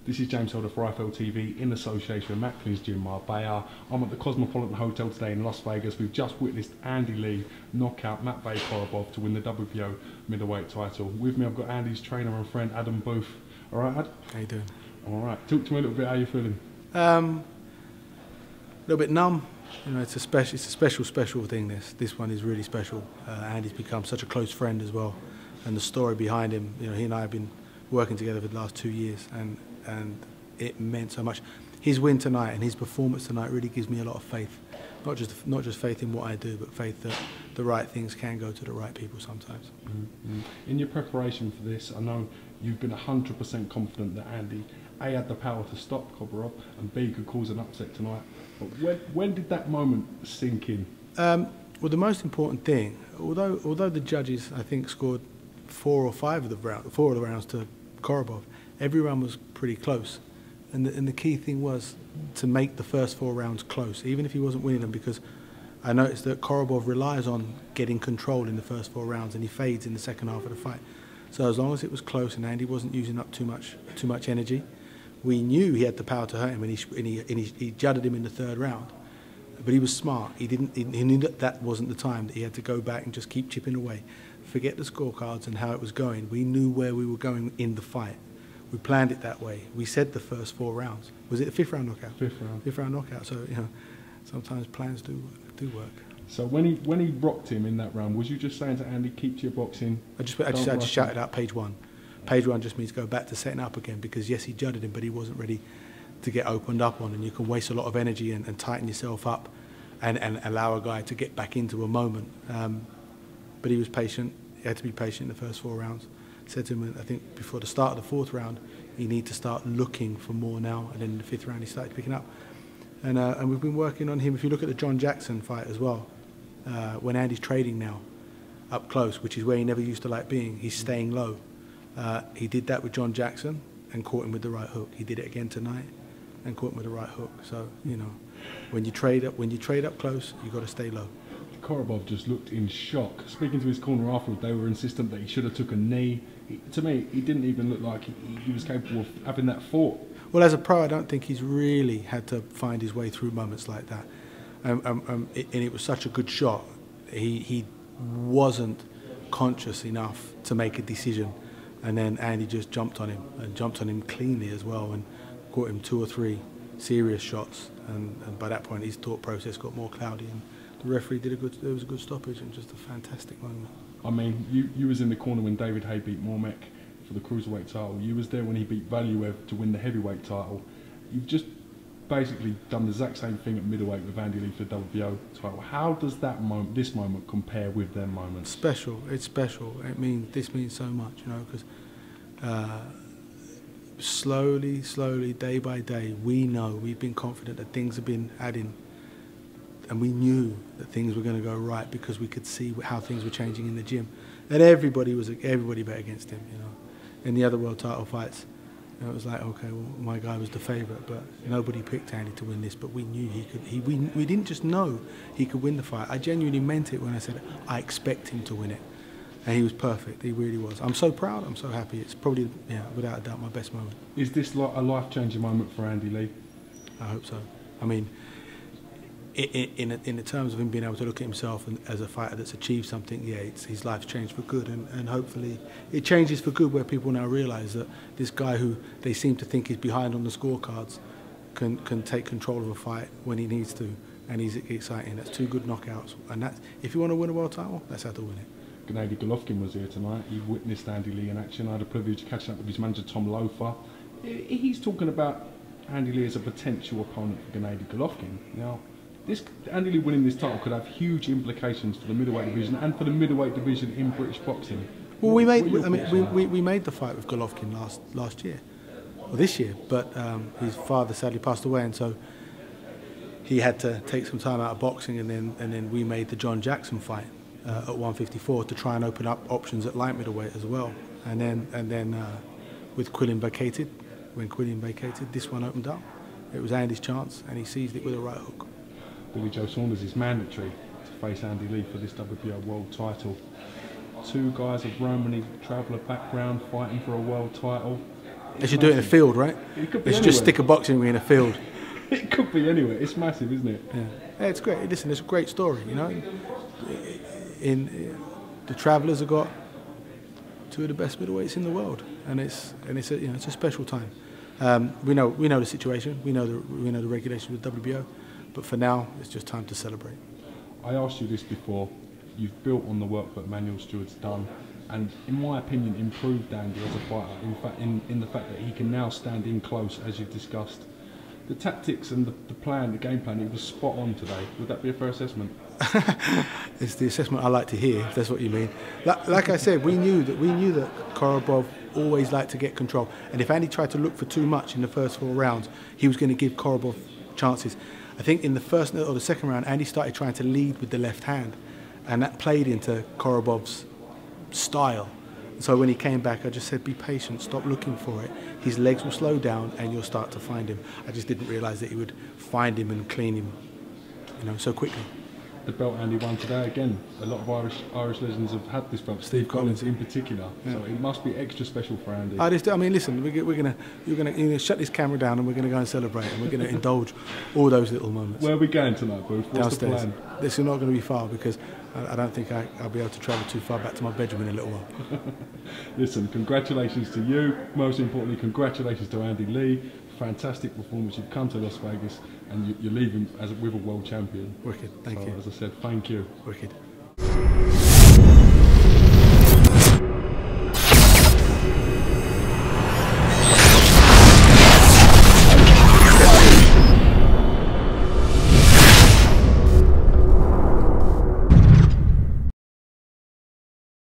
This is James Holder for IFL TV in association with Macklin's Gym Marbella. I'm at the Cosmopolitan Hotel today in Las Vegas. We've just witnessed Andy Lee knock out KOROBOV to win the WBO middleweight title. With me I've got Andy's trainer and friend Adam Booth. Alright Ad? How you doing? Alright, talk to me a little bit how you're feeling. A little bit numb. You know, it's a special thing. This one is really special. Andy's become such a close friend as well, and the story behind him. You know, he and I have been working together for the last 2 years, and it meant so much. His win tonight and his performance tonight really gives me a lot of faith. Not just faith in what I do, but faith that the right things can go to the right people sometimes. Mm-hmm. In your preparation for this, I know you've been 100% confident that Andy A had the power to stop KOROBOV and B could cause an upset tonight. But when did that moment sink in? Well, the most important thing, although the judges I think scored 4 or 5 of the rounds to KOROBOV, every round was pretty close, and the key thing was to make the first 4 rounds close, even if he wasn't winning them, because I noticed that KOROBOV relies on getting control in the first 4 rounds, and he fades in the second half of the fight. So as long as it was close and Andy wasn't using up too much energy, we knew he had the power to hurt him, and he judded him in the 3rd round. But he was smart. He knew that wasn't the time, that he had to go back and just keep chipping away. Forget the scorecards and how it was going. We knew where we were going in the fight. We planned it that way. We said the first 4 rounds. Was it the 5th round knockout? 5th round. 5th round knockout. So, you know, sometimes plans do work. So when he rocked him in that round, was you just saying to Andy, keep to your boxing? I just shouted out page 1. Page 1 just means go back to setting up again, because yes, he judded him, but he wasn't ready to get opened up on, and you can waste a lot of energy and tighten yourself up and allow a guy to get back into a moment. But he was patient. He had to be patient in the first 4 rounds. I said to him, I think before the start of the 4th round, you need to start looking for more now, and then in the 5th round he started picking up. And we've been working on him. If you look at the John Jackson fight as well, when Andy's trading now, up close, which is where he never used to like being, he's staying low. He did that with John Jackson and caught him with the right hook. He did it again tonight and caught him with the right hook. So, you know, when you trade up close, you've got to stay low. KOROBOV just looked in shock. Speaking to his corner afterwards, they were insistent that he should have took a knee. To me, he didn't even look like he was capable of having that fought. Well, as a pro, I don't think he's really had to find his way through moments like that. And it was such a good shot. He wasn't conscious enough to make a decision. And then Andy just jumped on him, and jumped on him cleanly as well, and caught him 2 or 3 serious shots. And by that point, his thought process got more cloudy, and the referee did there was a good stoppage, and just a fantastic moment. I mean, you was in the corner when David Haye beat Mormek for the cruiserweight title. You was there when he beat Valuev to win the heavyweight title. You've just basically done the exact same thing at middleweight with Andy Lee for the WBO title. How does this moment compare with their moments? Special. It's special. This means so much, you know, because slowly, day by day, we've been confident that things have been adding, and we knew that things were going to go right because we could see how things were changing in the gym, and everybody bet against him, you know. In the other world title fights, you know, it was like, okay, well, my guy was the favourite, but nobody picked Andy to win this. But we knew he could. We didn't just know he could win the fight. I genuinely meant it when I said I expect him to win it, and he was perfect. He really was. I'm so proud. I'm so happy. It's probably, yeah, without a doubt, my best moment. Is this like a life-changing moment for Andy Lee? I hope so. I mean, in the terms of him being able to look at himself as a fighter that's achieved something, yeah, his life's changed for good, and hopefully it changes for good, where people now realise that this guy who they seem to think is behind on the scorecards can take control of a fight when he needs to, and he's exciting. That's 2 good knockouts, and that's, if you want to win a world title, that's how to win it. Gennady Golovkin was here tonight. He witnessed Andy Lee in action. I had the privilege of catching up with his manager Tom Loafer. He's talking about Andy Lee as a potential opponent for Gennady Golovkin. Now, Andy Lee winning this title could have huge implications for the middleweight division and for the middleweight division in British boxing. Well, we made the fight with Golovkin last year, or this year, but his father sadly passed away, and so he had to take some time out of boxing, and then we made the John Jackson fight at 154 to try and open up options at light middleweight as well, and then with Quillian vacated, when Quillian vacated, this one opened up. It was Andy's chance, and he seized it with a right hook. Billy Joe Saunders is mandatory to face Andy Lee for this WBO world title. 2 guys of Romany traveller background fighting for a world title. They should do it in a field, right? It could be They should anywhere. just stick a boxing ring in a field. It could be anywhere. It's massive, isn't it? Yeah, yeah, it's great. Listen, it's a great story, you know. In the Travellers have got two of the best middleweights in the world, and it's a, you know, it's a special time. We know the situation. We know the regulations with WBO, but for now, it's just time to celebrate. I asked you this before. You've built on the work that Emmanuel Stewart's done, and in my opinion, improved Andy as a fighter. In fact, in the fact that he can now stand in close, as you've discussed. The tactics and the plan, the game plan, it was spot on today. Would that be a fair assessment? It's the assessment I like to hear, if that's what you mean. Like I said, we knew that KOROBOV always liked to get control, and if Andy tried to look for too much in the first 4 rounds, he was going to give KOROBOV chances. I think in the first or the second round, Andy started trying to lead with the left hand, and that played into KOROBOV's style. So when he came back, I just said, be patient, stop looking for it. His legs will slow down and you'll start to find him. I just didn't realise that he would find him and clean him, you know, so quickly. The belt Andy won today, again, a lot of Irish legends have had this belt, Steve Collins in particular, yeah. So it must be extra special for Andy. I mean, listen, you're gonna shut this camera down and we're gonna go and celebrate, and we're gonna indulge all those little moments. Where are we going tonight, Booth? What's Downstairs. the plan? This is not going to be far, because I don't think I'll be able to travel too far back to my bedroom in a little while. Listen, congratulations to you. Most importantly, congratulations to Andy Lee. Fantastic performance. You've come to Las Vegas and you're leaving with a world champion. Wicked, thank you. As I said, thank you. Wicked.